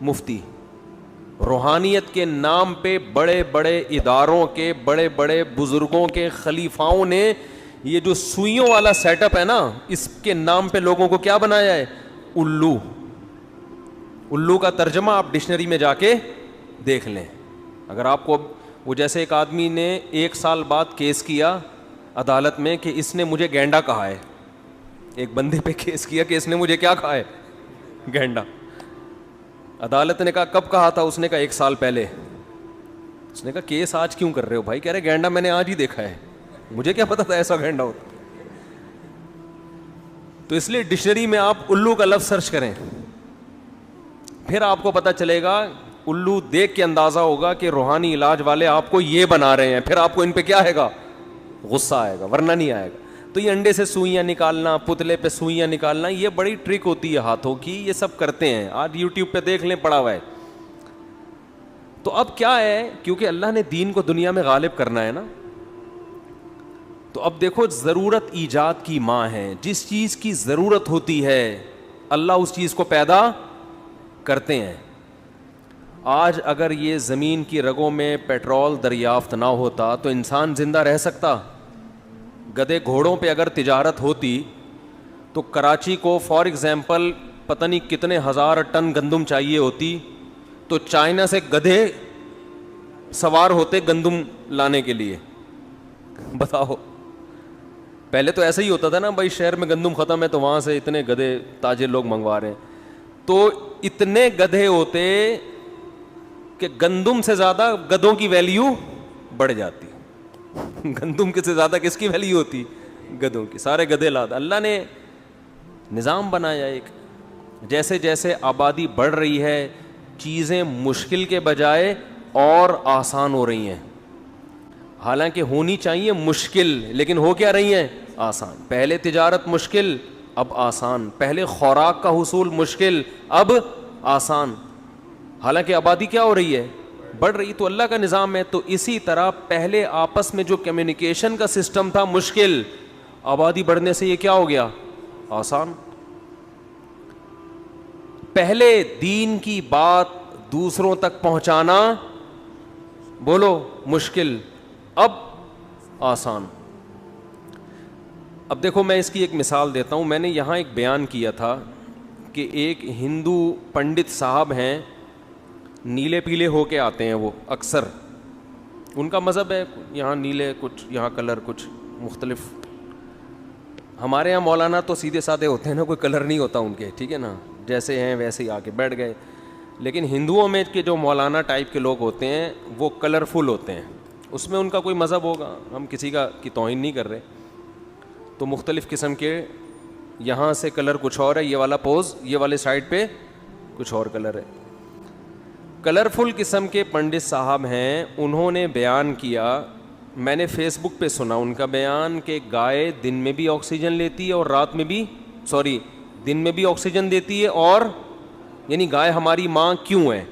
مفتی. روحانیت کے نام پہ بڑے بڑے اداروں کے بڑے بڑے بزرگوں کے خلیفاؤں نے یہ جو سوئیوں والا سیٹ اپ ہے نا, اس کے نام پہ لوگوں کو کیا بنایا ہے؟ الو. الو کا ترجمہ آپ ڈکشنری میں جا کے دیکھ لیں. اگر آپ کو وہ جیسے ایک آدمی نے 1 سال بعد کیس کیا عدالت میں کہ اس نے مجھے گینڈا کہا ہے, ایک بندے پہ کیس کیا کہ اس نے مجھے کیا کہا ہے؟ گینڈا. عدالت نے کہا کب کہا تھا؟ اس نے کہا 1 سال پہلے. اس نے کہا کیس آج کیوں کر رہے ہو بھائی؟ کہہ رہے گینڈا میں نے آج ہی دیکھا ہے, مجھے کیا پتا تھا ایسا گینڈا ہوتا. تو اس لیے ڈکشنری میں آپ الو کا لفظ سرچ کریں, پھر آپ کو پتا چلے گا. الو دیکھ کے اندازہ ہوگا کہ روحانی علاج والے آپ کو یہ بنا رہے ہیں, پھر آپ کو ان پہ کیا آئے گا؟ غصہ آئے گا, ورنہ نہیں آئے گا. تو یہ انڈے سے سوئیاں نکالنا, پتلے پہ سوئیاں نکالنا, یہ بڑی ٹرک ہوتی ہے ہاتھوں کی, یہ سب کرتے ہیں. آج یوٹیوب پہ دیکھ لیں, پڑا ہوا ہے. تو اب کیا ہے, کیونکہ اللہ نے دین کو دنیا میں غالب کرنا ہے نا, تو اب دیکھو ضرورت ایجاد کی ماں ہے. جس چیز کی ضرورت ہوتی ہے اللہ اس چیز کو پیدا کرتے ہیں. آج اگر یہ زمین کی رگوں میں پیٹرول دریافت نہ ہوتا تو انسان زندہ رہ سکتا؟ گدے گھوڑوں پہ اگر تجارت ہوتی تو کراچی کو فار ایگزامپل پتہ نہیں کتنے ہزار ٹن گندم چاہیے ہوتی, تو چائنا سے گدھے سوار ہوتے گندم لانے کے لیے. بتاؤ, پہلے تو ایسا ہی ہوتا تھا نا بھائی, شہر میں گندم ختم ہے تو وہاں سے اتنے گدھے تاجر لوگ منگوا رہے ہیں, تو اتنے گدھے ہوتے کہ گندم سے زیادہ گدھوں کی ویلیو بڑھ جاتی. گندم کے سے زیادہ کس کی ویلیو ہوتی؟ گدھوں کی. سارے گدھے لاتا. اللہ نے نظام بنایا ایک, جیسے جیسے آبادی بڑھ رہی ہے چیزیں مشکل کے بجائے اور آسان ہو رہی ہیں. حالانکہ ہونی چاہیے مشکل, لیکن ہو کیا رہی ہیں؟ آسان. پہلے تجارت مشکل, اب آسان. پہلے خوراک کا حصول مشکل, اب آسان. حالانکہ آبادی کیا ہو رہی ہے؟ بڑھ رہی. تو اللہ کا نظام ہے. تو اسی طرح پہلے آپس میں جو کمیونیکیشن کا سسٹم تھا مشکل, آبادی بڑھنے سے یہ کیا ہو گیا؟ آسان. پہلے دین کی بات دوسروں تک پہنچانا بولو مشکل, اب آسان. اب دیکھو میں اس کی ایک مثال دیتا ہوں. میں نے یہاں ایک بیان کیا تھا کہ ایک ہندو پنڈت صاحب ہیں, نیلے پیلے ہو کے آتے ہیں وہ اکثر, ان کا مذہب ہے, یہاں نیلے کچھ, یہاں کلر کچھ مختلف. ہمارے یہاں مولانا تو سیدھے سادھے ہوتے ہیں نا, کوئی کلر نہیں ہوتا ان کے, ٹھیک ہے نا, جیسے ہیں ویسے ہی آ کے بیٹھ گئے. لیکن ہندوؤں میں کے جو مولانا ٹائپ کے لوگ ہوتے ہیں وہ کلرفل ہوتے ہیں, اس میں ان کا کوئی مذہب ہوگا, ہم کسی کا کی توہین نہیں کر رہے. تو مختلف قسم کے, یہاں سے کلر کچھ اور ہے, یہ والا پوز, یہ والے سائڈ پہ کچھ اور کلر ہے. کلرفل قسم کے پنڈت صاحب ہیں. انہوں نے بیان کیا, میں نے فیس بک پہ سنا ان کا بیان, کہ گائے دن میں بھی آکسیجن لیتی ہے اور رات میں بھی, دن میں بھی آکسیجن دیتی ہے, اور یعنی گائے ہماری ماں کیوں ہے؟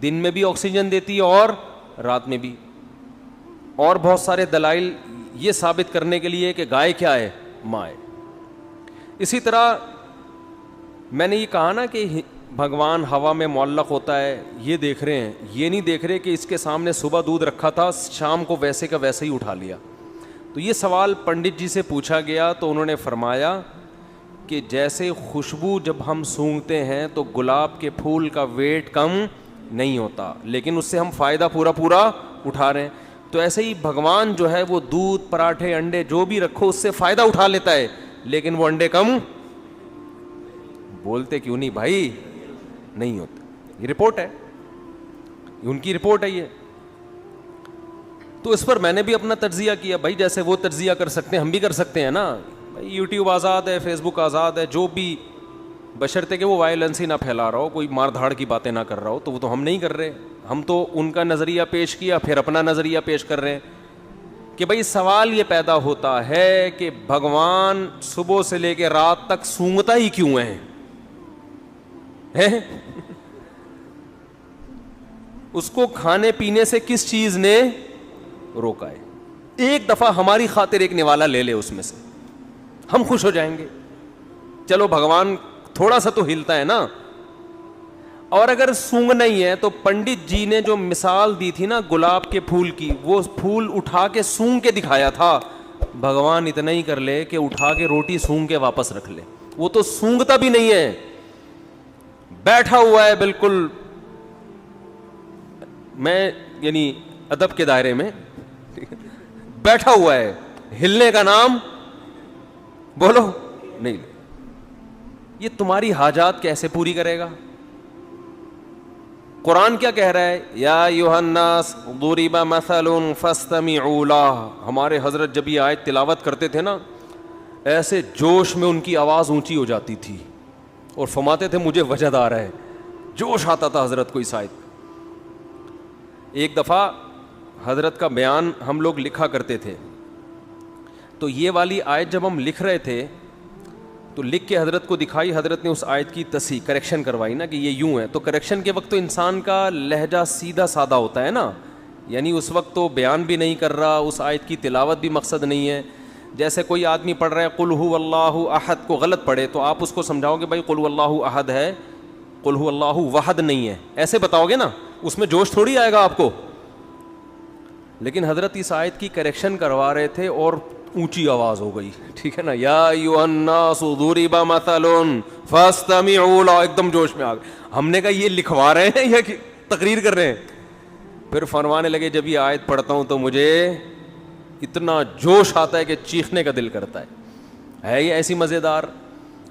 دن میں بھی آکسیجن دیتی ہے اور رات میں بھی. اور بہت سارے دلائل یہ ثابت کرنے کے لیے کہ گائے کیا ہے؟ ماں ہے. اسی طرح میں نے یہ کہا نا کہ بھگوان ہوا میں معلق ہوتا ہے, یہ دیکھ رہے ہیں, یہ نہیں دیکھ رہے کہ اس کے سامنے صبح دودھ رکھا تھا, شام کو ویسے کا ویسے ہی اٹھا لیا. تو یہ سوال پنڈت جی سے پوچھا گیا تو انہوں نے فرمایا کہ جیسے خوشبو جب ہم سونگھتے ہیں تو گلاب کے پھول کا ویٹ کم نہیں ہوتا, لیکن اس سے ہم فائدہ پورا اٹھا رہے ہیں. تو ایسے ہی بھگوان جو ہے وہ دودھ, پراٹھے, انڈے جو بھی رکھو اس سے فائدہ اٹھا لیتا ہے, لیکن وہ انڈے کم بولتے کیوں نہیں بھائی؟ نہیں ہوتا. یہ رپورٹ ہے, ان کی رپورٹ ہے یہ. تو اس پر میں نے بھی اپنا تجزیہ کیا, بھائی جیسے وہ تجزیہ کر سکتے ہیں ہم بھی کر سکتے ہیں نا. بھائی یوٹیوب آزاد ہے, فیس بک آزاد ہے, جو بھی, بشرطے کہ وہ وائلنس ہی نہ پھیلا رہا ہو, کوئی مار دھاڑ کی باتیں نہ کر رہا ہو. تو وہ تو ہم نہیں کر رہے, ہم تو ان کا نظریہ پیش کیا پھر اپنا نظریہ پیش کر رہے ہیں کہ بھائی سوال یہ پیدا ہوتا ہے کہ بھگوان صبح سے لے کے رات تک سونگتا ہی کیوں ہے؟ اس کو کھانے پینے سے کس چیز نے روکا ہے؟ ایک دفعہ ہماری خاطر ایک نوالا لے لے اس میں سے, ہم خوش ہو جائیں گے. چلو بھگوان تھوڑا سا تو ہلتا ہے نا. اور اگر سونگنا ہی ہے تو پنڈت جی نے جو مثال دی تھی نا گلاب کے پھول کی, وہ پھول اٹھا کے سونگ کے دکھایا تھا. بھگوان اتنا ہی کر لے کہ اٹھا کے روٹی سونگ کے واپس رکھ لے. وہ تو سونگتا بھی نہیں ہے, بیٹھا ہوا ہے بالکل. میں یعنی ادب کے دائرے میں بیٹھا ہوا ہے, ہلنے کا نام بولو نہیں. یہ تمہاری حاجات کیسے پوری کرے گا؟ قرآن کیا کہہ رہا ہے؟ یا ایھا الناس ضرب مثل فاستمعوا لہ. ہمارے حضرت جب یہ آیت تلاوت کرتے تھے نا, ایسے جوش میں ان کی آواز اونچی ہو جاتی تھی اور فرماتے تھے مجھے وجد آ رہا ہے. جوش آتا تھا حضرت کو اس آیت. ایک دفعہ حضرت کا بیان ہم لوگ لکھا کرتے تھے, تو یہ والی آیت جب ہم لکھ رہے تھے تو لکھ کے حضرت کو دکھائی. حضرت نے اس آیت کی تصحیح کریکشن کروائی نا کہ یہ یوں ہے. تو کریکشن کے وقت تو انسان کا لہجہ سیدھا سادہ ہوتا ہے نا, یعنی اس وقت تو بیان بھی نہیں کر رہا, اس آیت کی تلاوت بھی مقصد نہیں ہے. جیسے کوئی آدمی پڑھ رہا ہے قل ھو اللہ احد کو غلط پڑھے تو آپ اس کو سمجھاؤ گے بھائی قل ھو اللہ احد ہے, قل ھو اللہ وحد نہیں ہے, ایسے بتاؤ گے نا, اس میں جوش تھوڑی آئے گا آپ کو. لیکن حضرت اس آیت کی کریکشن کروا رہے تھے اور اونچی آواز ہو گئی, ٹھیک ہے نا, یا ایھا الناس ضرب مثل فاستمعوا لہ, ایک دم جوش میں آ گئے. ہم نے کہا یہ لکھوا رہے ہیں یا تقریر کر رہے ہیں؟ پھر فرمانے لگے جب یہ آیت پڑھتا ہوں تو مجھے اتنا جوش آتا ہے کہ چیخنے کا دل کرتا ہے یہ ایسی مزیدار.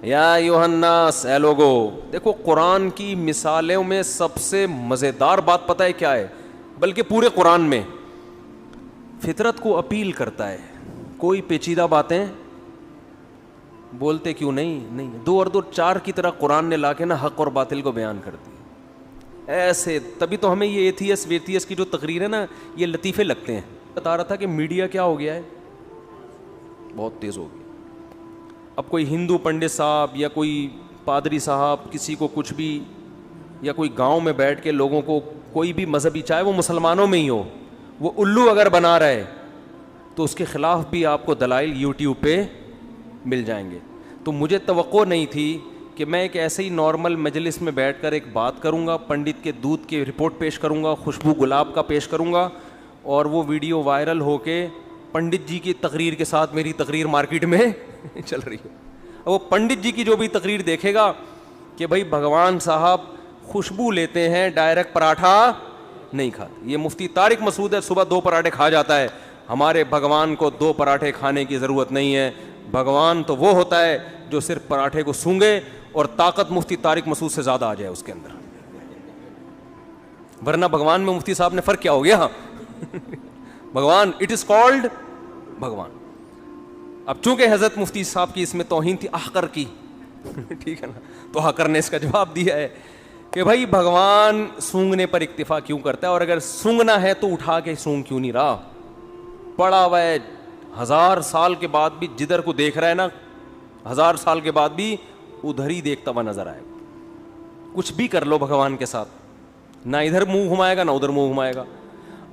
یا ایھا الناس, اے لوگو. دیکھو قرآن کی مثالوں میں سب سے مزیدار بات پتہ ہے کیا ہے؟ بلکہ پورے قرآن میں فطرت کو اپیل کرتا ہے. کوئی پیچیدہ باتیں بولتے کیوں نہیں, دو اور دو چار کی طرح قرآن نے لا کے نا حق اور باطل کو بیان کر دی ایسے. تبھی تو ہمیں یہ ایتھیس ویتھیس کی جو تقریر ہے نا یہ لطیفے لگتے ہیں. بتا رہا تھا کہ میڈیا کیا ہو گیا ہے, بہت تیز ہو گیا. اب کوئی ہندو پنڈت صاحب یا کوئی پادری صاحب کسی کو کچھ بھی, یا کوئی گاؤں میں بیٹھ کے لوگوں کو کوئی بھی مذہبی, چاہے وہ مسلمانوں میں ہی ہو, وہ الو اگر بنا رہا ہے تو اس کے خلاف بھی آپ کو دلائل یوٹیوب پہ مل جائیں گے. تو مجھے توقع نہیں تھی کہ میں ایک ایسے ہی نارمل مجلس میں بیٹھ کر ایک بات کروں گا, پنڈت کے دودھ کی رپورٹ پیش کروں گا, خوشبو گلاب کا پیش کروں گا, اور وہ ویڈیو وائرل ہو کے پنڈت جی کی تقریر کے ساتھ میری تقریر مارکیٹ میں چل رہی ہے. وہ پنڈت جی کی جو بھی تقریر دیکھے گا کہ بھائی بھگوان صاحب خوشبو لیتے ہیں, ڈائریکٹ پراٹھا نہیں کھاتے. یہ مفتی طارق مسعود ہے, صبح 2 پراٹھے کھا جاتا ہے. ہمارے بھگوان کو 2 پراٹھے کھانے کی ضرورت نہیں ہے. بھگوان تو وہ ہوتا ہے جو صرف پراٹھے کو سونگے اور طاقت مفتی طارق مسعود سے زیادہ آ جائے اس کے اندر, ورنہ بھگوان میں مفتی صاحب نے فرق کیا ہو گیا بھگوان اٹ از کالڈ بھگوان. اب چونکہ حضرت مفتی صاحب کی اس میں توہین تھی احقر کی ٹھیک ہے نا, تو احقر نے اس کا جواب دیا ہے کہ بھائی بھگوان سونگنے پر اکتفا کیوں کرتا ہے, اور اگر سونگنا ہے تو اٹھا کے سونگ کیوں نہیں رہا. پڑا ہوا ہے 1000 سال کے بعد بھی, جدھر کو دیکھ رہا ہے نا 1000 سال کے بعد بھی ادھر ہی دیکھتا ہوا نظر آئے. کچھ بھی کر لو بھگوان کے ساتھ, نہ ادھر منہ گھمائے گا نہ ادھر منہ گھمائے گا.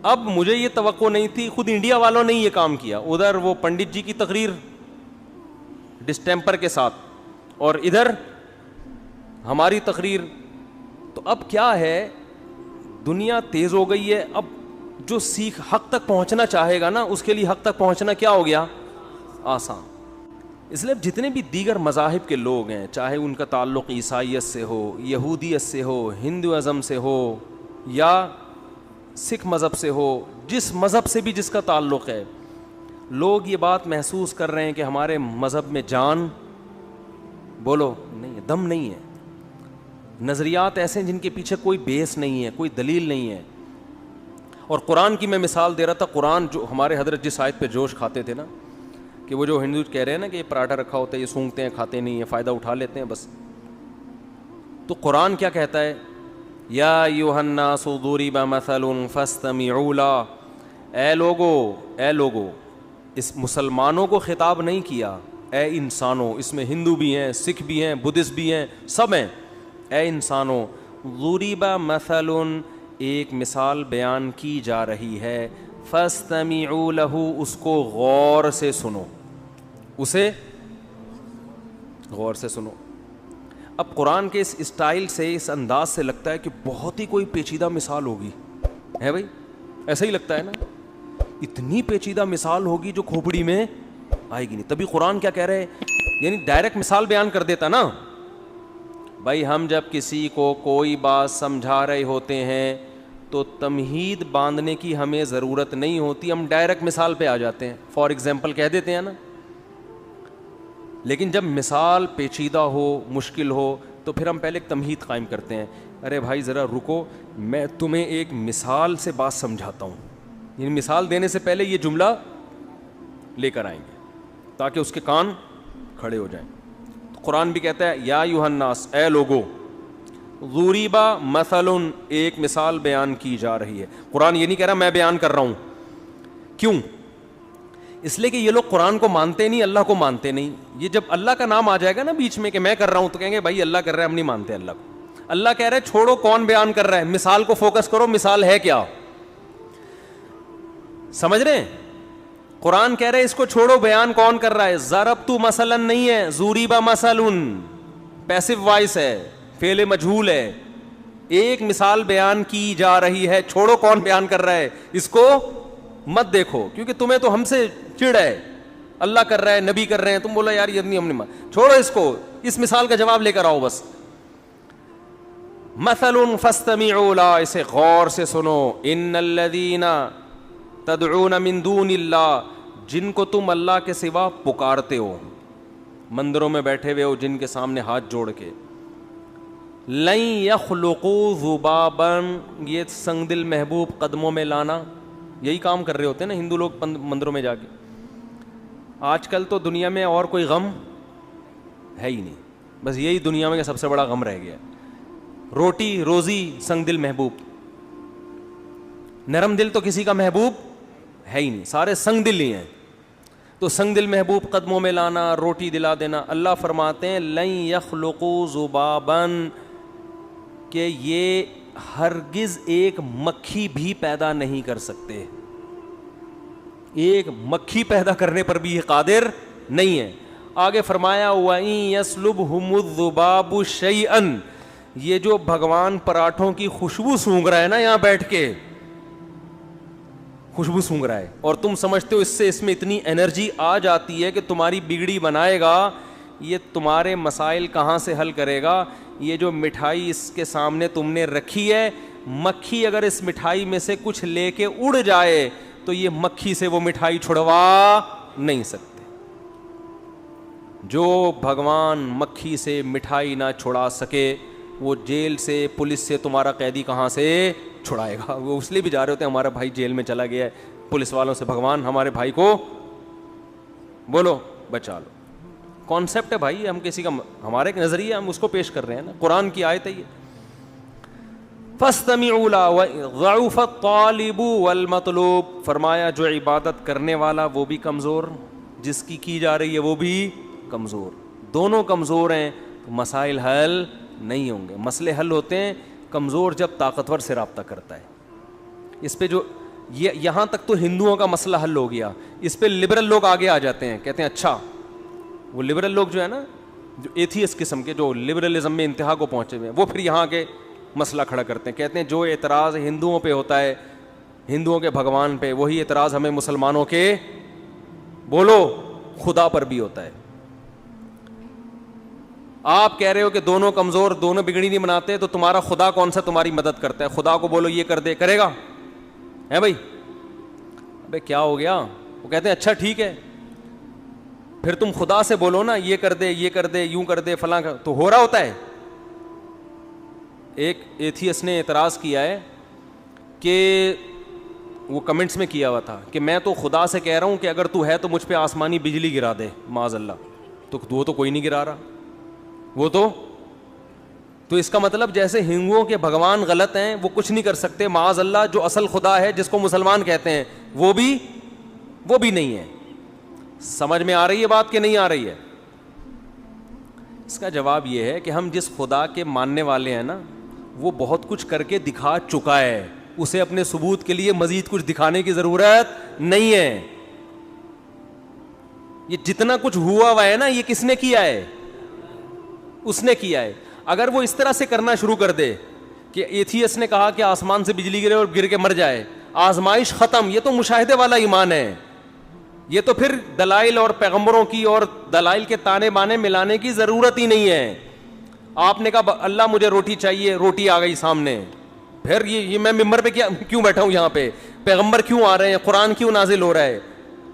اب مجھے یہ توقع نہیں تھی, خود انڈیا والوں نے یہ کام کیا, ادھر وہ پنڈت جی کی تقریر ڈسٹیمپر کے ساتھ اور ادھر ہماری تقریر. تو اب کیا ہے, دنیا تیز ہو گئی ہے. اب جو سیکھ حق تک پہنچنا چاہے گا نا اس کے لیے حق تک پہنچنا کیا ہو گیا, آسان. اس لیے جتنے بھی دیگر مذاہب کے لوگ ہیں, چاہے ان کا تعلق عیسائیت سے ہو, یہودیت سے ہو, ہندوازم سے ہو یا سکھ مذہب سے ہو, جس مذہب سے بھی جس کا تعلق ہے, لوگ یہ بات محسوس کر رہے ہیں کہ ہمارے مذہب میں جان بولو نہیں ہے, دم نہیں ہے. نظریات ایسے ہیں جن کے پیچھے کوئی بیس نہیں ہے, کوئی دلیل نہیں ہے. اور قرآن کی میں مثال دے رہا تھا. قرآن جو ہمارے حضرت جس آیت پہ جوش کھاتے تھے نا, کہ وہ جو ہندو کہہ رہے ہیں نا کہ یہ پراٹھا رکھا ہوتا ہے, یہ سونگتے ہیں, کھاتے نہیں ہیں, فائدہ اٹھا لیتے ہیں بس. تو قرآن کیا کہتا ہے, یا ایھا الناس ضرب مثل فاستمعوا لہ. اے لوگو, اس مسلمانوں کو خطاب نہیں کیا, اے انسانوں. اس میں ہندو بھی ہیں, سکھ بھی ہیں, بدھسٹ بھی ہیں, سب ہیں. اے انسانوں, ضرب مثل, ایک مثال بیان کی جا رہی ہے, فاستمعوا لہ, اس کو غور سے سنو, اسے غور سے سنو. اب قرآن کے اس اسٹائل سے, اس انداز سے لگتا ہے کہ بہت ہی کوئی پیچیدہ مثال ہوگی, ہے بھائی, ایسا ہی لگتا ہے نا, اتنی پیچیدہ مثال ہوگی جو کھوپڑی میں آئے گی نہیں. تبھی قرآن کیا کہہ رہے ہیں, یعنی ڈائریکٹ مثال بیان کر دیتا نا. بھائی ہم جب کسی کو کوئی بات سمجھا رہے ہوتے ہیں تو تمہید باندھنے کی ہمیں ضرورت نہیں ہوتی, ہم ڈائریکٹ مثال پہ آ جاتے ہیں, فار ایگزامپل کہہ دیتے ہیں نا. لیکن جب مثال پیچیدہ ہو, مشکل ہو, تو پھر ہم پہلے ایک تمہید قائم کرتے ہیں. ارے بھائی ذرا رکو, میں تمہیں ایک مثال سے بات سمجھاتا ہوں. یعنی مثال دینے سے پہلے یہ جملہ لے کر آئیں گے تاکہ اس کے کان کھڑے ہو جائیں. قرآن بھی کہتا ہے یا ایھا الناس, اے لوگو, ضُرِبَ مثل, ایک مثال بیان کی جا رہی ہے. قرآن یہ نہیں کہہ رہا میں بیان کر رہا ہوں. کیوں؟ اس لیے کہ یہ لوگ قرآن کو مانتے نہیں, اللہ کو مانتے نہیں. یہ جب اللہ کا نام آ جائے گا نا بیچ میں کہ میں کر رہا ہوں, تو کہیں گے بھائی اللہ کر رہا ہے, ہم نہیں مانتے اللہ کو. اللہ کہہ رہے چھوڑو کون بیان کر رہا ہے, مثال کو فوکس کرو, مثال ہے کیا, سمجھ رہے ہیں؟ قرآن کہہ رہے اس کو چھوڑو, بیان کون کر رہا ہے. ضربت مثلا نہیں ہے, ضُرِبَ مثل پیسو وائس ہے, فعل مجہول ہے. ایک مثال بیان کی جا رہی ہے, چھوڑو کون بیان کر رہا ہے, اس کو مت دیکھو, کیونکہ تمہیں تو ہم سے چڑ ہے, اللہ کر رہا ہے, نبی کر رہے ہیں, تم بولا یار یہ نہیں, ہم نے چھوڑو اس کو, اس مثال کا جواب لے کر آؤ بس. مثل فاستمعوا لا, اسے غور سے سنو. ان الذین تدعون من دون اللہ, جن کو تم اللہ کے سوا پکارتے ہو, مندروں میں بیٹھے ہوئے ہو جن کے سامنے ہاتھ جوڑ کے, لن یخلقوا ذبابا, یہ سنگ دل محبوب قدموں میں لانا, یہی کام کر رہے ہوتے ہیں نا ہندو لوگ مندروں میں جا کے. آج کل تو دنیا میں اور کوئی غم ہے ہی نہیں, بس یہی دنیا میں سب سے بڑا غم رہ گیا. روٹی روزی سنگ دل محبوب, نرم دل تو کسی کا محبوب ہے ہی نہیں, سارے سنگ دل ہی ہیں. تو سنگ دل محبوب قدموں میں لانا, روٹی دلا دینا. اللہ فرماتے ہیں لن یخلقوا ذبابا, کہ یہ ہرگز ایک مکھی بھی پیدا نہیں کر سکتے, ایک مکھی پیدا کرنے پر بھی یہ قادر نہیں ہے. آگے فرمایا وَإِن يَسْلُبْهُمُ الذُّبَابُ شَيْئًا, یہ جو بھگوان پراٹھوں کی خوشبو سونگھ رہا ہے نا یہاں بیٹھ کے, خوشبو سونگھ رہا ہے, اور تم سمجھتے ہو اس میں اتنی انرجی آ جاتی ہے کہ تمہاری بگڑی بنائے گا, یہ تمہارے مسائل کہاں سے حل کرے گا. یہ جو مٹھائی اس کے سامنے تم نے رکھی ہے, مکھی اگر اس مٹھائی میں سے کچھ لے کے اڑ جائے تو یہ مکھی سے وہ مٹھائی چھڑوا نہیں سکتے. جو بھگوان مکھی سے مٹھائی نہ چھڑا سکے, وہ جیل سے پولیس سے تمہارا قیدی کہاں سے چھڑائے گا. وہ اس لیے بھی جا رہے ہوتے ہیں ہمارا بھائی جیل میں چلا گیا ہے, پولیس والوں سے بھگوان ہمارے بھائی کو بولو بچا لو. کانسیپٹ ہے بھائی, ہم کسی کا, ہمارا ایک نظریہ, ہم اس کو پیش کر رہے ہیں نا. قرآن کی آیت ہے یہ. فاستمعوا له ضعف الطالب والمطلوب, فرمایا جو عبادت کرنے والا وہ بھی کمزور, جس کی جا رہی ہے وہ بھی کمزور, دونوں کمزور ہیں, تو مسائل حل نہیں ہوں گے. مسئلے حل ہوتے ہیں کمزور جب طاقتور سے رابطہ کرتا ہے. اس پہ جو یہاں تک تو ہندوؤں کا مسئلہ حل ہو گیا, اس پہ لبرل لوگ آگے آ جاتے ہیں, کہتے ہیں اچھا وہ لبرل لوگ جو ہے نا, جو ایتھیسٹ قسم کے, جو لبرلزم میں انتہا کو پہنچے ہوئے ہیں, وہ پھر یہاں کے مسئلہ کھڑا کرتے ہیں. کہتے ہیں جو اعتراض ہندوؤں پہ ہوتا ہے, ہندوؤں کے بھگوان پہ, وہی اعتراض ہمیں مسلمانوں کے بولو خدا پر بھی ہوتا ہے. آپ کہہ رہے ہو کہ دونوں کمزور, دونوں بگڑی نہیں بناتے, تو تمہارا خدا کون سا تمہاری مدد کرتا ہے؟ خدا کو بولو یہ کر دے, کرے گا؟ ہے بھائی؟ ابے کیا ہو گیا؟ وہ کہتے ہیں اچھا ٹھیک ہے, پھر تم خدا سے بولو نا یہ کر دے, یہ کر دے, یوں کر دے, فلاں کر, تو ہو رہا ہوتا ہے. ایک ایتھیسٹ نے اعتراض کیا ہے کہ وہ کمنٹس میں کیا ہوا تھا کہ میں تو خدا سے کہہ رہا ہوں کہ اگر تو ہے تو مجھ پہ آسمانی بجلی گرا دے, معاذ اللہ. تو وہ تو کوئی نہیں گرا رہا, وہ تو اس کا مطلب جیسے ہندوؤں کے بھگوان غلط ہیں, وہ کچھ نہیں کر سکتے, معاذ اللہ جو اصل خدا ہے جس کو مسلمان کہتے ہیں وہ بھی نہیں ہے. سمجھ میں آ رہی ہے بات کہ نہیں آ رہی ہے؟ اس کا جواب یہ ہے کہ ہم جس خدا کے ماننے والے ہیں نا, وہ بہت کچھ کر کے دکھا چکا ہے, اسے اپنے ثبوت کے لیے مزید کچھ دکھانے کی ضرورت نہیں ہے. یہ جتنا کچھ ہوا ہے نا, یہ کس نے کیا ہے؟ اس نے کیا ہے. اگر وہ اس طرح سے کرنا شروع کر دے کہ ایتھیس نے کہا کہ آسمان سے بجلی گرے اور گر کے مر جائے, آزمائش ختم, یہ تو مشاہدے والا ایمان ہے. یہ تو پھر دلائل اور پیغمبروں کی اور دلائل کے تانے بانے ملانے کی ضرورت ہی نہیں ہے. آپ نے کہا اللہ مجھے روٹی چاہیے, روٹی آ گئی سامنے, پھر یہ میں ممبر پہ کیوں بیٹھا ہوں, یہاں پہ پیغمبر کیوں آ رہے ہیں, قرآن کیوں نازل ہو رہا ہے,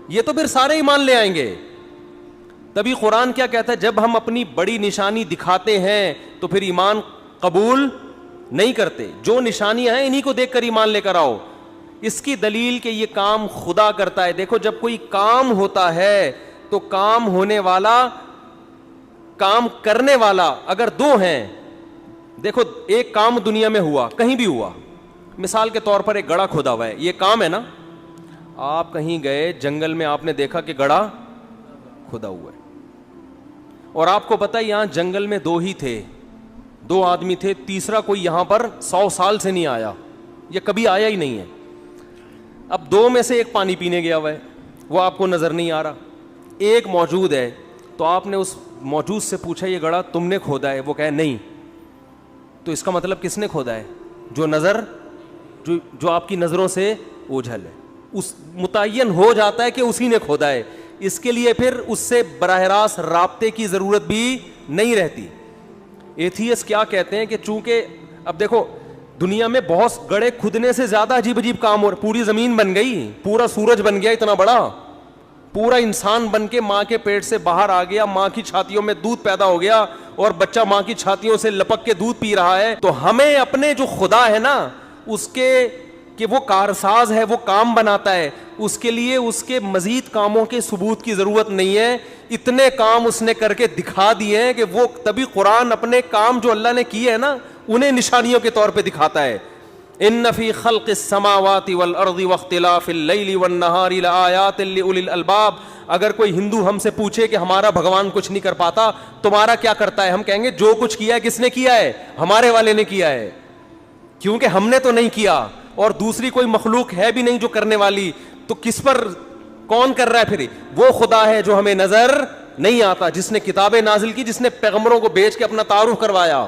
یہ تو پھر سارے ایمان لے آئیں گے. تبھی قرآن کیا کہتا ہے, جب ہم اپنی بڑی نشانی دکھاتے ہیں تو پھر ایمان قبول نہیں کرتے. جو نشانیاں ہیں انہی کو دیکھ کر ایمان لے کر آؤ. اس کی دلیل کہ یہ کام خدا کرتا ہے. دیکھو جب کوئی کام ہوتا ہے تو کام ہونے والا, کام کرنے والا اگر دو ہیں, دیکھو ایک کام دنیا میں ہوا, کہیں بھی ہوا, مثال کے طور پر ایک گڑھا کھودا ہوا ہے, یہ کام ہے نا. آپ کہیں گئے جنگل میں, آپ نے دیکھا کہ گڑھا کھودا ہوا ہے, اور آپ کو پتا ہے یہاں جنگل میں دو ہی تھے, دو آدمی تھے, تیسرا کوئی یہاں پر 100 سال سے نہیں آیا, یہ کبھی آیا ہی نہیں ہے. اب دو میں سے ایک پانی پینے گیا ہوا ہے, وہ آپ کو نظر نہیں آ رہا, ایک موجود ہے. تو آپ نے اس موجود سے پوچھا یہ گڑھا تم نے کھودا ہے, وہ کہے نہیں. تو اس کا مطلب کس نے کھودا ہے, جو آپ کی نظروں سے اوجھل ہے, اس متعین ہو جاتا ہے کہ اسی نے کھودا ہے. اس کے لیے پھر اس سے براہ راست رابطے کی ضرورت بھی نہیں رہتی. ایتھیس کیا کہتے ہیں کہ چونکہ اب دیکھو دنیا میں بہت گڑھے کھدنے سے زیادہ عجیب عجیب کام ہو رہے, پوری زمین بن گئی, پورا سورج بن گیا اتنا بڑا, پورا انسان بن کے ماں کے پیٹ سے باہر آ گیا, ماں کی چھاتیوں میں دودھ پیدا ہو گیا اور بچہ ماں کی چھاتیوں سے لپک کے دودھ پی رہا ہے. تو ہمیں اپنے جو خدا ہے نا اس کے کہ وہ کارساز ہے, وہ کام بناتا ہے, اس کے لیے اس کے مزید کاموں کے ثبوت کی ضرورت نہیں ہے. اتنے کام اس نے کر کے دکھا دیے ہیں کہ وہ تبھی قرآن اپنے کام جو اللہ نے کیے ہیں نا انہیں نشانیوں کے طور پہ دکھاتا ہے. ان فی خلق السماوات والارض واختلاف اللیل والنہار لآیات لأولی الالباب. اگر کوئی ہندو ہم سے پوچھے کہ ہمارا بھگوان کچھ نہیں کر پاتا, تمہارا کیا کرتا ہے, ہم کہیں گے جو کچھ کیا ہے کس نے کیا ہے, ہمارے والے نے کیا ہے, کیونکہ ہم نے تو نہیں کیا اور دوسری کوئی مخلوق ہے بھی نہیں جو کرنے والی. تو کس پر کون کر رہا ہے پھر, وہ خدا ہے جو ہمیں نظر نہیں آتا, جس نے کتابیں نازل کی, جس نے پیغمبروں کو بھیج کے اپنا تعارف کروایا.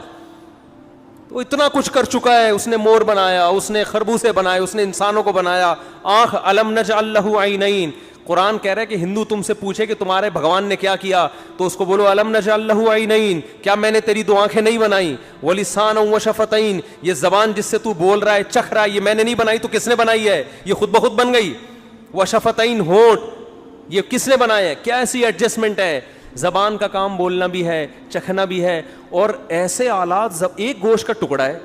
تو اتنا کچھ کر چکا ہے, اس نے مور بنایا, اس نے خربوزے بنائے, اس نے انسانوں کو بنایا, آنکھ, الم نجعل لہ عینین. قرآن کہہ رہا ہے کہ ہندو تم سے پوچھے کہ تمہارے بھگوان نے کیا کیا, تو اس کو بولو الم نجعل لہ عینین, کیا میں نے تیری دو آنکھیں نہیں بنائی, ولسانا وشفتین, یہ زبان جس سے تو بول رہا ہے چکھ رہا ہے یہ میں نے نہیں بنائی, تو کس نے بنائی ہے, یہ خود بخود بن گئی. وشفتین, ہونٹ, یہ کس نے بنایا ہے, کیا ایسی ایڈجسٹمنٹ ہے. زبان کا کام بولنا بھی ہے, چکھنا بھی ہے, اور ایسے آلات, ایک گوشت کا ٹکڑا ہے,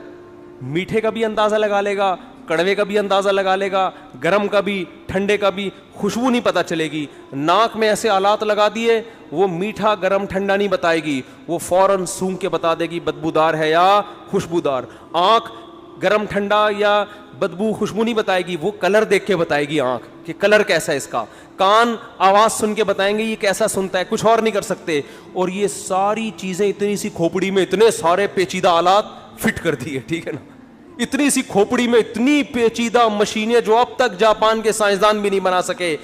میٹھے کا بھی اندازہ لگا لے گا, کڑوے کا بھی اندازہ لگا لے گا, گرم کا بھی, ٹھنڈے کا بھی, خوشبو نہیں پتہ چلے گی. ناک میں ایسے آلات لگا دیے, وہ میٹھا گرم ٹھنڈا نہیں بتائے گی, وہ فوراً سونگھ کے بتا دے گی بدبودار ہے یا خوشبودار. آنکھ گرم ٹھنڈا یا بدبو خوشبو نہیں بتائے گی, وہ کلر دیکھ کے بتائے گی آنکھ کہ کلر کیسا ہے اس کا. کان آواز سن کے بتائیں گے یہ کیسا سنتا ہے, کچھ اور نہیں کر سکتے. اور یہ ساری چیزیں اتنی سی کھوپڑی میں اتنے سارے پیچیدہ آلات فٹ کر دیے, ٹھیک ہے نا, اتنی سی کھوپڑی میں اتنی پیچیدہ مشینیں جو اب تک جاپان کے سائنسدان بھی نہیں بنا سکے.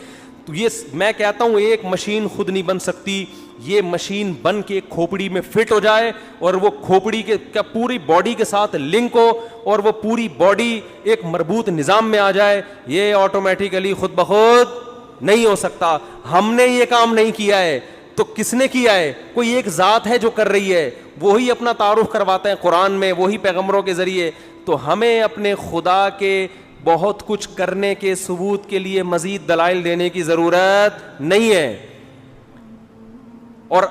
تو یہ میں کہتا ہوں ایک مشین خود نہیں بن سکتی, یہ مشین بن کے کھوپڑی میں فٹ ہو جائے اور وہ کھوپڑی کے کیا پوری باڈی کے ساتھ لنک ہو اور وہ پوری باڈی ایک مربوط نظام میں آ جائے, یہ آٹومیٹیکلی خود بخود نہیں ہو سکتا. ہم نے یہ کام نہیں کیا ہے تو کس نے کیا ہے, کوئی ایک ذات ہے جو کر رہی ہے, وہی اپنا تعارف کرواتے ہیں قرآن میں, وہی پیغمبروں کے ذریعے. تو ہمیں اپنے خدا کے بہت کچھ کرنے کے ثبوت کے لیے مزید دلائل دینے کی ضرورت نہیں ہے. اور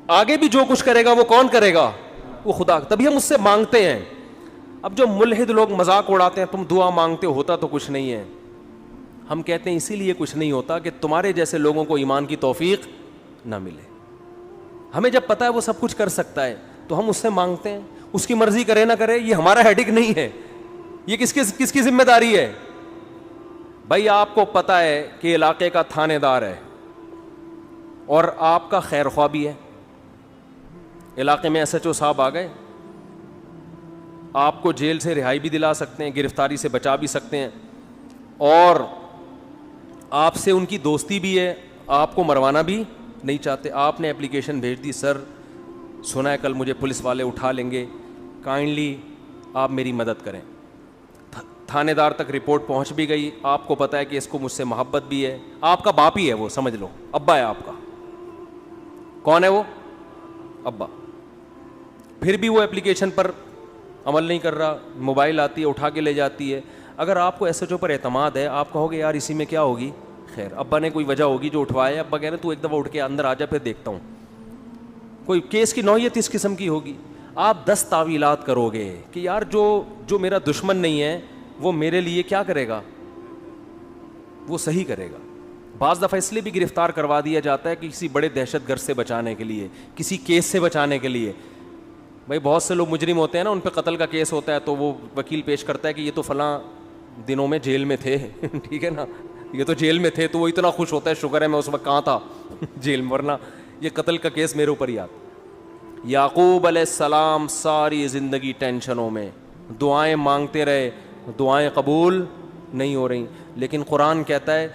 آگے بھی جو کچھ کرے گا وہ کون کرے گا, وہ خدا. تبھی ہم اس سے مانگتے ہیں. اب جو ملحد لوگ مذاق اڑاتے ہیں تم دعا مانگتے ہوتا تو کچھ نہیں ہے, ہم کہتے ہیں اسی لیے کچھ نہیں ہوتا کہ تمہارے جیسے لوگوں کو ایمان کی توفیق نہ ملے. ہمیں جب پتہ ہے وہ سب کچھ کر سکتا ہے تو ہم اس سے مانگتے ہیں, اس کی مرضی کرے نہ کرے یہ ہمارا ہیڈک نہیں ہے, یہ کس کی ذمہ داری ہے. بھائی آپ کو پتہ ہے کہ علاقے کا تھانے دار ہے اور آپ کا خیر خواہ بھی ہے, علاقے میں ایس ایچ او صاحب آ گئے, آپ کو جیل سے رہائی بھی دلا سکتے ہیں, گرفتاری سے بچا بھی سکتے ہیں, اور آپ سے ان کی دوستی بھی ہے, آپ کو مروانا بھی نہیں چاہتے. آپ نے اپلیکیشن بھیج دی, سر سنا ہے کل مجھے پولیس والے اٹھا لیں گے, کائنڈلی آپ میری مدد کریں. تھانے دار تک رپورٹ پہنچ بھی گئی, آپ کو پتہ ہے کہ اس کو مجھ سے محبت بھی ہے, آپ کا باپ ہی ہے وہ, سمجھ لو ابا ہے آپ کا. کون ہے وہ؟ ابا. پھر بھی وہ اپلیکیشن پر عمل نہیں کر رہا, موبائل آتی ہے اٹھا کے لے جاتی ہے. اگر آپ کو ایس ایچ او پر اعتماد ہے, آپ کہو گے یار اسی میں کیا ہوگی, خیر ابا نے کوئی وجہ ہوگی جو اٹھوایا ہے, ابا کہہ رہے تو ایک دفعہ اٹھ کے اندر آ جا پھر دیکھتا ہوں, کوئی کیس کی نوعیت اس قسم کی ہوگی. آپ 10 تعویلات کرو گے کہ یار جو میرا دشمن نہیں ہے وہ میرے لیے کیا کرے گا, وہ صحیح کرے گا. بعض دفعہ اس لیے بھی گرفتار کروا دیا جاتا ہے کہ کسی بڑے دہشت گرد سے بچانے کے لیے, کسی کیس سے بچانے کے لیے. بھائی بہت سے لوگ مجرم ہوتے ہیں نا, ان پہ قتل کا کیس ہوتا ہے تو وہ وکیل پیش کرتا ہے کہ یہ تو فلاں دنوں میں جیل میں تھے ٹھیک ہے نا, یہ تو جیل میں تھے, تو وہ اتنا خوش ہوتا ہے شکر ہے میں اس وقت کہاں تھا جیل میں, ورنہ یہ قتل کا کیس میرے اوپر ہی آتا. یعقوب علیہ السلام ساری زندگی ٹینشنوں میں, دعائیں مانگتے رہے, دعائیں قبول نہیں ہو رہی, لیکن قرآن کہتا ہے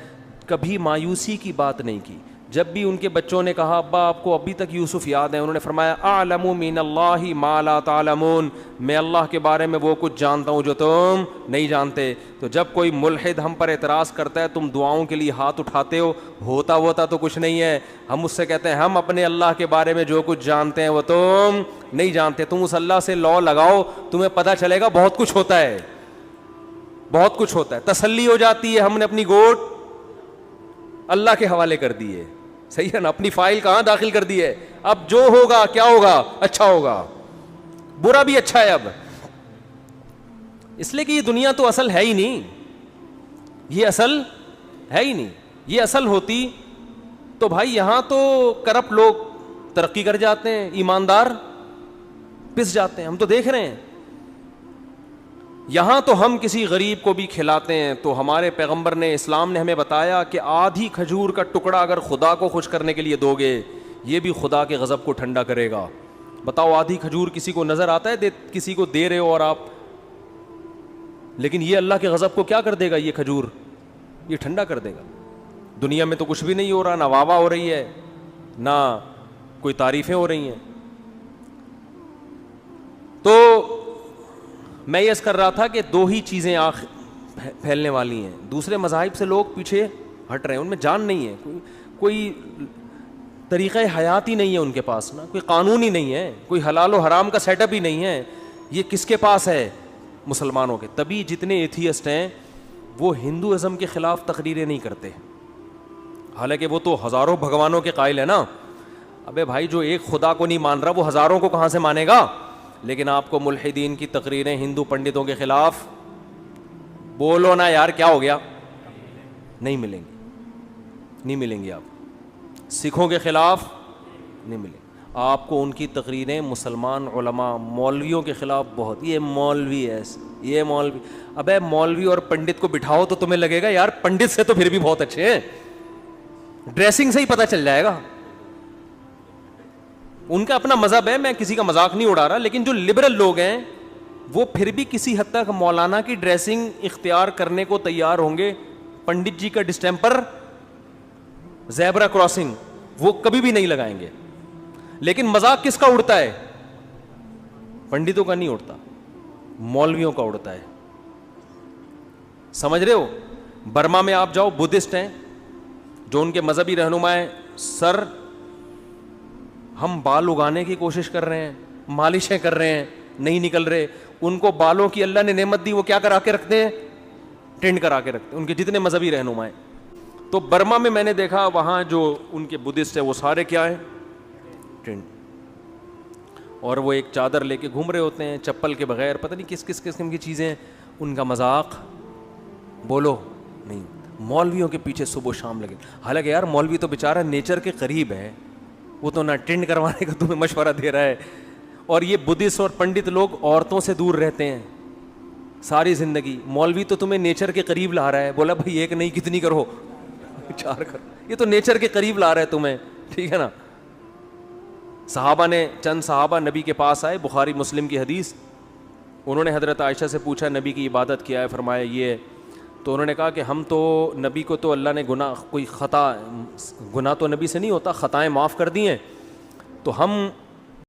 کبھی مایوسی کی بات نہیں کی. جب بھی ان کے بچوں نے کہا ابا آپ کو ابھی تک یوسف یاد ہے, انہوں نے فرمایا اعلم من اللہ ما لا تعلمون, میں اللہ کے بارے میں وہ کچھ جانتا ہوں جو تم نہیں جانتے. تو جب کوئی ملحد ہم پر اعتراض کرتا ہے تم دعاؤں کے لیے ہاتھ اٹھاتے ہو, ہوتا تو کچھ نہیں ہے. ہم اس سے کہتے ہیں ہم اپنے اللہ کے بارے میں جو کچھ جانتے ہیں وہ تم نہیں جانتے. تم اس اللہ سے لو لگاؤ, تمہیں پتہ چلے گا بہت کچھ ہوتا ہے, بہت کچھ ہوتا ہے. تسلی ہو جاتی ہے, ہم نے اپنی گوٹ اللہ کے حوالے کر دی ہے, صحیح ہے نا, اپنی فائل کہاں داخل کر دی ہے. اب جو ہوگا کیا ہوگا, اچھا ہوگا, برا بھی اچھا ہے اب, اس لیے کہ یہ دنیا تو اصل ہے ہی نہیں, یہ اصل ہے ہی نہیں. یہ اصل ہوتی تو بھائی یہاں تو کرپٹ لوگ ترقی کر جاتے ہیں, ایماندار پس جاتے ہیں, ہم تو دیکھ رہے ہیں. یہاں تو ہم کسی غریب کو بھی کھلاتے ہیں تو ہمارے پیغمبر نے, اسلام نے ہمیں بتایا کہ آدھی کھجور کا ٹکڑا اگر خدا کو خوش کرنے کے لیے دو گے, یہ بھی خدا کے غضب کو ٹھنڈا کرے گا. بتاؤ آدھی کھجور کسی کو نظر آتا ہے کسی کو دے رہے ہو اور آپ, لیکن یہ اللہ کے غضب کو کیا کر دے گا, یہ کھجور یہ ٹھنڈا کر دے گا. دنیا میں تو کچھ بھی نہیں ہو رہا, نہ واہ واہ ہو رہی ہے, نہ کوئی تعریفیں ہو رہی ہیں. تو میں یہ کر رہا تھا کہ 2 ہی چیزیں پھیلنے والی ہیں. دوسرے مذاہب سے لوگ پیچھے ہٹ رہے ہیں, ان میں جان نہیں ہے, کوئی طریقہ حیات ہی نہیں ہے ان کے پاس, نا کوئی قانون ہی نہیں ہے, کوئی حلال و حرام کا سیٹ اپ ہی نہیں ہے. یہ کس کے پاس ہے, مسلمانوں کے. تبھی جتنے ایتھیسٹ ہیں وہ ہندوازم کے خلاف تقریریں نہیں کرتے, حالانکہ وہ تو ہزاروں بھگوانوں کے قائل ہے نا. ابے بھائی جو ایک خدا کو نہیں مان رہا وہ ہزاروں کو کہاں سے مانے گا. لیکن آپ کو ملحدین کی تقریریں ہندو پنڈتوں کے خلاف, بولو نا یار کیا ہو گیا, نہیں ملیں گی, نہیں ملیں گی. آپ سکھوں کے خلاف نہیں ملیں گی آپ کو ان کی تقریریں. مسلمان علماء مولویوں کے خلاف بہت, یہ مولوی ہے, یہ مولوی. ابے مولوی اور پنڈت کو بٹھاؤ تو تمہیں لگے گا یار پنڈت سے تو پھر بھی بہت اچھے ہیں, ڈریسنگ سے ہی پتہ چل جائے گا. ان کا اپنا مذہب ہے, میں کسی کا مذاق نہیں اڑا رہا, لیکن جو لبرل لوگ ہیں وہ پھر بھی کسی حد تک مولانا کی ڈریسنگ اختیار کرنے کو تیار ہوں گے. پنڈت جی کا ڈسٹیمپر, زیبرا کراسنگ وہ کبھی بھی نہیں لگائیں گے. لیکن مذاق کس کا اڑتا ہے, پنڈتوں کا نہیں اڑتا, مولویوں کا اڑتا ہے. سمجھ رہے ہو. برما میں آپ جاؤ, بدھسٹ ہیں جو ان کے مذہبی رہنما ہیں, سر ہم بال اگانے کی کوشش کر رہے ہیں, مالشیں کر رہے ہیں, نہیں نکل رہے. ان کو بالوں کی اللہ نے نعمت دی, وہ کیا کرا کے رکھتے ہیں, ٹرینڈ کرا کے رکھتے ہیں, ان کے جتنے مذہبی رہنما ہیں. تو برما میں نے دیکھا وہاں جو ان کے بدھسٹ ہیں وہ سارے کیا ہیں, ٹرینڈ, اور وہ ایک چادر لے کے گھوم رہے ہوتے ہیں چپل کے بغیر, پتہ نہیں کس کس قسم کی چیزیں. ان کا مذاق بولو نہیں. مولویوں کے پیچھے صبح و شام لگے. حالانکہ یار مولوی تو بیچارہ نیچر کے قریب ہے, وہ تو نہ ٹرینڈ کروانے کا تمہیں مشورہ دے رہا ہے. اور یہ بدھسٹ اور پنڈت لوگ عورتوں سے دور رہتے ہیں ساری زندگی. مولوی تو تمہیں نیچر کے قریب لا رہا ہے, بولا بھائی ایک نہیں کتنی کرو, 4 کرو. یہ تو نیچر کے قریب لا رہا ہے تمہیں, ٹھیک ہے نا. صحابہ نے, چند صحابہ نبی کے پاس آئے, بخاری مسلم کی حدیث. انہوں نے حضرت عائشہ سے پوچھا نبی کی عبادت کیا ہے, فرمایا یہ ہے. تو انہوں نے کہا کہ ہم تو نبی کو تو اللہ نے گناہ تو نبی سے نہیں ہوتا, خطائیں معاف کر دی ہیں, تو ہم